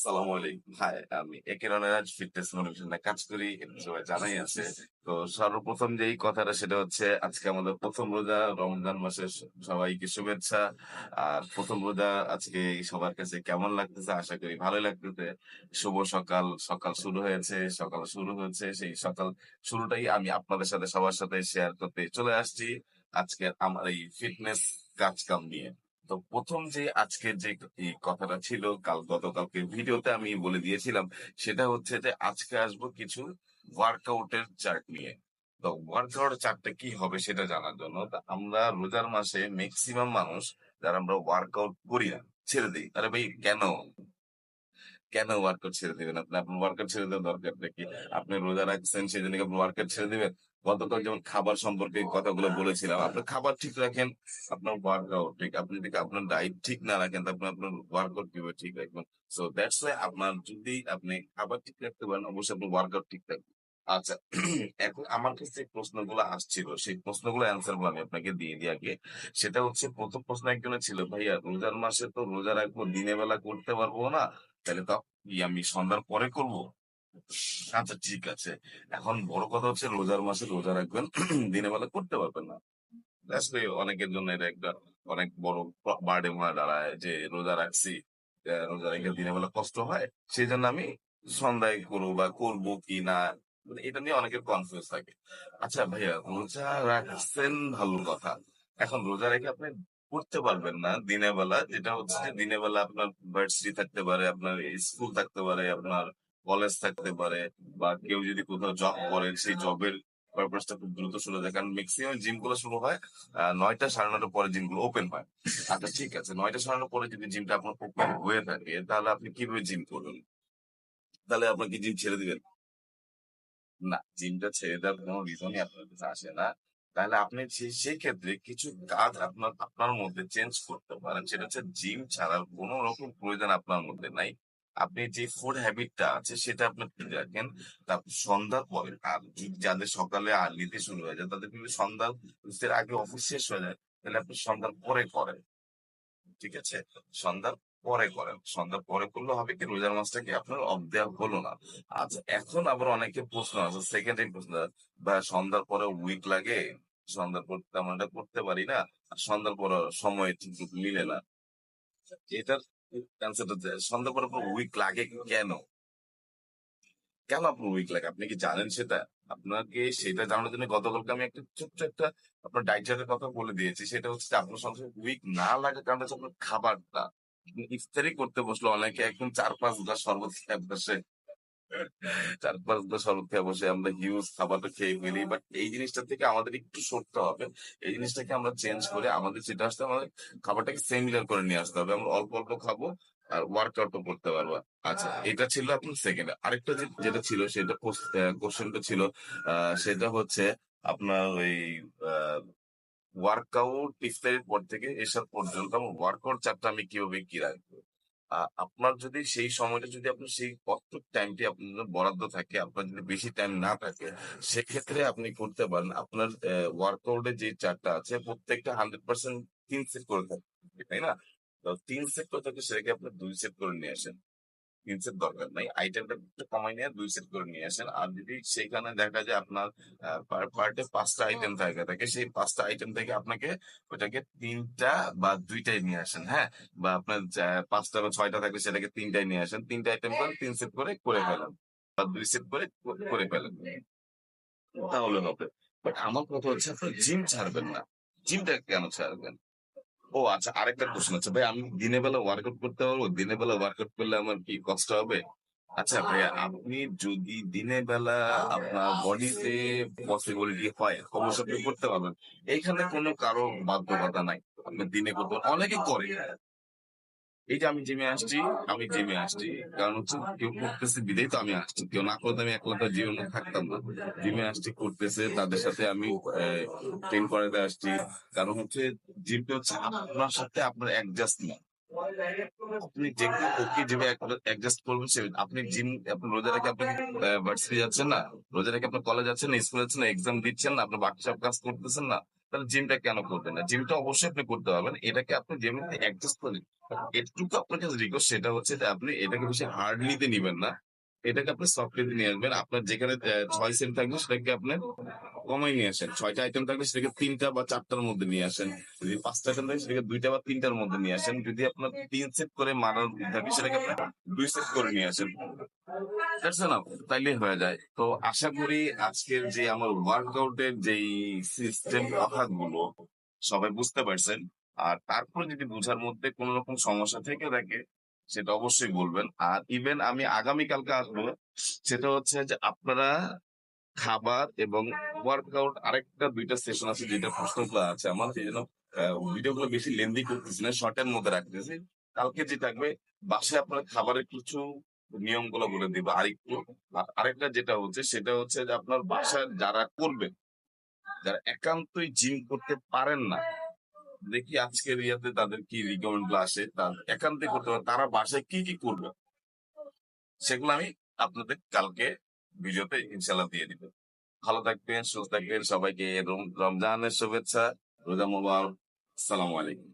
আসসালামু আলাইকুম। হাই, আমি একের অনারাজ ফিটনেস মোটিভেশনে কাজ করি। এটা সবাই জানাই আছে। তো সর্বপ্রথম যেই কথাটা সেটা হচ্ছে আজকে আমাদের ১ম রোজা রমজান মাসের সবাইকে শুভেচ্ছা। আর ১ম রোজা আজকে সবার কাছে কেমন লাগতেছে? আশা করি ভালোই লাগতেছে। শুভ সকাল, সকাল শুরু হয়েছে, সকাল শুরু হয়েছে। সেই সকাল শুরুটাই আমি আপনাদের সাথে সবার সাথে শেয়ার করতে চলে আসছি। আজকের আমার এই ফিটনেস কাজ-কাম নিয়ে। তো ১ম যে আজকের যে এই কথাটা ছিল গতকালকে ভিডিওতে আমি বলে দিয়েছিলাম, সেটা হচ্ছে যে আজকে আসবো কিছু ওয়ার্কআউটের চার্ট নিয়ে। তো ওয়ার্কআউট চার্টটা কি হবে সেটা জানার জন্য তা আমরা রোজার মাসে মেক্সিমাম মানুষ যারা আমরা ওয়ার্কআউট করি না, ছেড়ে দিই। আরে ভাই কেন? কেন ওয়ার্কআউট ছেড়ে দিবেন আপনি? আপনার ওয়ার্কআউট ছেড়ে দেওয়ার দরকারটা কি? আপনি রোজা রাখছেন সেজন্য কি আপনি ওয়ার্কআউট ছেড়ে দিবেন? গতকাল যেমন খাবার সম্পর্কে কথাগুলো বলেছিলাম। আপনার খাবার ঠিক রাখেন, আপনার ওয়ার্কআউট ঠিক। আপনি যদি আপনার ডায়েট ঠিক না রাখেন, তো আপনি আপনার ওয়ার্কআউট কিভাবে ঠিক রাখবেন? সো দ্যাটস ওয়াই আপনার যদি আপনি খাবার ঠিক রাখতে পারেন, অবশ্যই আপনার ওয়ার্কআউট ঠিক থাকবে। আচ্ছা, এখন আমার কাছে যে প্রশ্নগুলো আসছিল, সেই প্রশ্নগুলো অ্যান্সার গুলো আমি আপনাকে দিয়ে দিই আগে। সেটা হচ্ছে ১ম প্রশ্ন একজনের ছিল, "ভাইয়া রোজার মাসে তো রোজা রাখবো, দিনের বেলা করতে পারবো না। তাহলে তো কি আমি সন্ধ্যার পরে করব?" আচ্ছা ঠিক আছে। এখন বড় কথা হচ্ছে রোজার মাসে রোজা রাখবেন, দিনের বেলা করতে পারবেন না। আসলে অনেকের জন্য এটা একটা অনেক বড় বার্ডেন হয়ে দাঁড়ায় যে রোজা রাখছি, রোজা রেখে দিনের বেলা কষ্ট হয়। সেজন্য আমি সন্ধ্যায় করবো বা করবো কি না, মানে এটা নিয়ে অনেকের কনফিউজ থাকে। আচ্ছা ভাইয়া, রোজা রাখছেন ভালো কথা। এখন রোজা রেখে আপনি করতে পারবেন না দিনের বেলা, যেটা হচ্ছে যে দিনের বেলা আপনার ভার্সিটি থাকতে পারে, আপনার স্কুল থাকতে পারে, আপনার কলেজ থাকতে পারে, বা কেউ যদি কোথাও জব করেন সেই জবের পারপাসটা খুব দ্রুত শুরু হয়, কারণ ম্যাক্সিমাম জিম গুলো শুরু হয় ৯টা ৯:৩০ পরে জিম গুলো ওপেন হয়। আচ্ছা ঠিক আছে, ৯টা ৯:৩০ পরে যদি জিমটা আপনার ওপেন হয়ে থাকে, তাহলে আপনি কিভাবে জিম করবেন? তাহলে আপনার কি জিম ছেড়ে দিবেন? না, জিমটা ছেড়ে দেওয়ার কোনো রিজনই আপনার কাছে আসে না। তাহলে আপনি সেই ক্ষেত্রে কিছু কাজ আপনার আপনার মধ্যে চেঞ্জ করতে পারেন। সেটা হচ্ছে জিম ছাড়ার কোনো রকম প্রয়োজন আপনার মধ্যে নাই। আপনি যে ফুড হ্যাবিটটা আছে সেটা আপনি ঠিক রাখেন। তারপর সন্ধ্যার পরে আর যাদের সকালে আর্লিতে শুরু হয়ে যায় তাদের কিন্তু সন্ধ্যার আগে অফিস শেষ হয়ে যায়। তাহলে আপনি সন্ধ্যার পরে করেন। ঠিক আছে? সন্ধ্যার পরে করেন। সন্ধ্যার পরে করলে হবে কি রোজার মাসটা কি আপনার অফ দেওয়া হলো না। আচ্ছা এখন আবার অনেকের প্রশ্ন আছে, সেকেন্ডারি প্রশ্ন, বা সন্ধ্যার পরে উইক লাগে, সন্ধ্যার পর তেমন এটা করতে পারি না, আর সন্ধ্যার পরে সময় ঠিক মিলে না। এটার অ্যান্সারটা সন্ধ্যার পরে আপনার উইক লাগে কেন? কেন আপনার উইক লাগে? আপনি কি জানেন সেটা? আপনাকে সেটা জানানোর জন্য গতকালকে আমি একটা ছোট্ট একটা আপনার ডায়েট চার্টের কথা বলে দিয়েছি। সেটা হচ্ছে যে আপনার সবসময় উইক না লাগার কারণ হচ্ছে আপনার খাবারটা। আপনি ইফতারি করতে বসলে অনেকে একদম ৪-৫ গ্লাস শরবত খেয়ে বসে। ৪-৫ গ্লাস শরবত খেয়ে বসে আমরা হিউজ খাবারটা খেয়ে ফেলি। বাট এই জিনিসটা থেকে আমাদের একটু সরতে হবে। এই জিনিসটাকে আমরা চেঞ্জ করে আমাদের যেটা আসতে আমাদের খাবারটাকে সিমিলার করে নিয়ে আসতে হবে। আমরা অল্প, অল্প খাবো আর ওয়ার্কআউট ও করতে পারবো। আচ্ছা এটা ছিল আপনার সেকেন্ড। আরেকটা যেটা ছিল সেটা কোশ্চেনটা ছিল সেটা হচ্ছে আপনার ওই আ ওয়ার্কআউট ইফতারির পর থেকে এসব পর্যন্ত আমার ওয়ার্কআউট চার্টটা আমি কিভাবে কি রাখবো? আপনার যদি সেই সময়টা যদি আপনার সেই কতটুক টাইমটি আপনার জন্য বরাদ্দ থাকে, আপনার যদি বেশি টাইম না থাকে, সেক্ষেত্রে আপনি করতে পারেন। আপনার ওয়ার্কআউট এর যে চার্টটা আছে প্রত্যেকটা 100% ৩ সেট করে থাকে। তাই না? তো ৩ সেট করে থাকে সেটাকে আপনি ২ সেট করে নিয়ে আসেন। ৩ সেট দরকার নাই। আইটেমটা একটু কমায় নিয়ে ২ সেট করে নিয়ে আসেন। আর যদি সেখানে দেখা যায় আপনার পার ডে ৫ টা আইটেম থাকে, সেই ৫ টা আইটেম থেকে আপনাকে ওটাকে ৩ টা বা ২ টাই নিয়ে আসেন, হ্যাঁ? বা আপনার ৫ টা বা ৬ টা থাকলে সেটাকে ৩ টায় নিয়ে আসেন। ৩ টা আইটেম করেন, ৩ সেট করে ফেলেন। বা ২ সেট করে ফেলেন। তাহলে হবে। বাট আমার কথা হচ্ছে আপনার জিম ছাড়বেন না। জিমটা কেন ছাড়বেন? ও আচ্ছা, আরেকটা কোশ্চেন আছে ভাই, আমি দিনের বেলা ওয়ার্কআউট করতে পারবো? দিনের বেলা ওয়ার্কআউট করলে আমার কি কষ্ট হবে? আচ্ছা ভাইয়া, আপনি যদি দিনের বেলা আপনার বডিতে পসিবিলিটি হয় অবশ্যই আপনি করতে পারবেন। এইখানে কোনো কারো বাধ্যকতা নাই। আপনি দিনে করতে অনেকে করে। এই যে আমি জিমে আসছি। কারণ হচ্ছে কেউ করতেছে বিধায় তো আমি আসছি। কেউ না করলে তো আমি একলা তো জীবনে থাকতাম না। জিমে আসছি, করতেছে, তাদের সাথে আমি ট্রেন করাতে আসছি। কারণ হচ্ছে জিমটা হচ্ছে আপনার সাথে আপনার অ্যাডজাস্টমেন্ট। আপনি যেগুলো ওকে যেভাবে অ্যাডজাস্ট করবেন আপনি আপনি রোজা রেখে আপনি ভার্সিটি যাচ্ছেন না, রোজা রেখে আপনি কলেজ যাচ্ছেন না, স্কুল যাচ্ছেন না, এক্সাম দিচ্ছেন না, আপনি বাকি সব কাজ করতেছেন না, তাহলে জিমটা কেন করবেন না? জিমটা অবশ্যই আপনি করতে পারবেন, এটাকে আপনি যেমনি অ্যাডজাস্ট করেন। এটুকু আপনার কাছে রিকোয়েস্ট, সেটা হচ্ছে যে আপনি এটাকে বেশি হার্ডলিতে নিবেন না, এটাকে আপনি সফটলিতে নিয়ে আসবেন। আপনার যেখানে 6 সেন্ট থাকবে সেটাকে আপনি কমাই নিয়ে আসেন। 6টা আইটেম থাকলে সেটাকে 3টা বা 4টার মধ্যে নিয়ে আসেন। যদি 5টা আইটেম থাকে সেটাকে 2টা বা 3টার মধ্যে নিয়ে আসেন। যদি আপনার 3 সেট করে মারার থাকে সেটাকে আপনি 2 সেট করে নিয়ে আসেন। দ্যাটস এনাফ, তাইলেই হয়ে যায়। তো আশা করি আজকের যে আমার ওয়ার্কআউটের যেই সিস্টেম কথাগুলো সবাই বুঝতে পারছেন। আর তারপরে যদি বুঝার মধ্যে কোন রকম সমস্যা থেকে থাকে সেটা অবশ্যই বলবেন। আর ইভেন আমি আগামীকালকে আসবো, সেটা হচ্ছে যে আপনারা খাবার এবং ওয়ার্কআউট আরেকটা 2টা সেশন আছে যেটা প্রশ্নগুলো আছে আমার, সেই জন্য ভিডিওগুলো বেশি লেন্দি করতেছি না, শর্টের মধ্যে রাখতেছি। কালকে যে থাকবে বাসায় আপনার খাবারের কিছু নিয়মগুলো বলে দিব আরেকটু। আর আরেকটা যেটা হচ্ছে সেটা হচ্ছে যে আপনার বাসায় যারা করবেন, যারা একান্তই জিম করতে পারেন না, দেখি আজকের ইয়াতে তাদের কি রিকমেন্ড গুলো আসে, তার একান্তই করতে পারেন, তারা বাসায় কি কি করবে সেগুলো আমি আপনাদের কালকে ভিডিওতে ইনশাল্লাহ দিয়ে দিব। ভালো থাকবেন, সুস্থ থাকবেন, সবাইকে রমজানের শুভেচ্ছা, রোজা মোবারক, আসসালামু আলাইকুম।